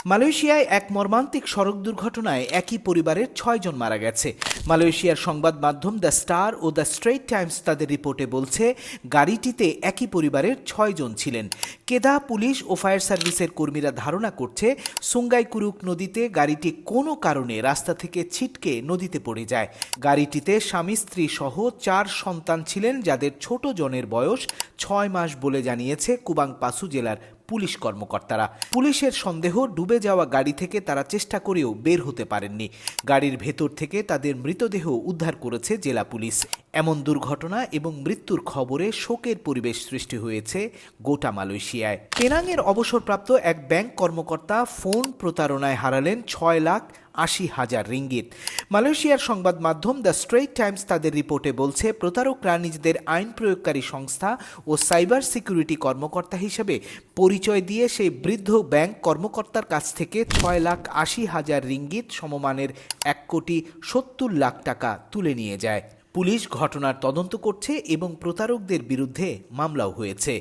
মালয়েশিয়ায় এক মর্মান্তিক সড়ক দুর্ঘটনায় একই পরিবারের ৬ জন মারা গেছে। মালয়েশিয়ার সংবাদ মাধ্যম দ্য স্টার ও দ্য স্ট্রেইট টাইমস তাদের রিপোর্টে বলছে, গাড়িটিতে একই পরিবারের ৬ জন ছিলেন। কেদা পুলিশ ও ফায়ার সার্ভিসের কর্মীরা ধারণা করছে, সুঙ্গাই কুরুক নদীতে গাড়িটি কোনো কারণে রাস্তা থেকে ছিটকে নদীতে পড়ে যায়। গাড়িটিতে স্বামী স্ত্রী সহ ৪ সন্তান ছিলেন, যাদের ছোট জনের বয়স ৬ মাস বলে জানিয়েছে কুবাং পাসু জেলার পুলিশ কর্মকর্তারা। পুলিশের সন্দেহ, ডুবে যাওয়া গাড়ি থেকে তারা চেষ্টা করেও বের হতে পারেননি। গাড়ির ভেতর থেকে তাদের মৃতদেহ উদ্ধার করেছে জেলা পুলিশ। এমন দুর্ঘটনা এবং মৃত্যুর খবরে শোকের পরিবেশ সৃষ্টি হয়েছে গোটা মালয়েশিয়ায়। পেনাংয়ের অবসরপ্রাপ্ত এক ব্যাংক কর্মকর্তা ফোন প্রতারণায় হারালেন ৬,৮০,০০০ রিঙ্গিত। মালয়েশিয়ার সংবাদ মাধ্যম দ্য স্ট্রেইট টাইমস তাদের রিপোর্টে বলছে, প্রতারকরা নিজেদের আইন প্রয়োগকারী সংস্থা ও সাইবার সিকিউরিটি কর্মকর্তা হিসেবে পরিচয় দিয়ে সেই বৃদ্ধ ব্যাংক কর্মকর্তার কাছ থেকে ৬,৮০,০০০ রিঙ্গিত সমমানের ১,৭০,০০,০০০ টাকা তুলে নিয়ে যায়। পুলিশ ঘটনার তদন্ত করছে এবং প্রতারকদের বিরুদ্ধে মামলাও হয়েছে।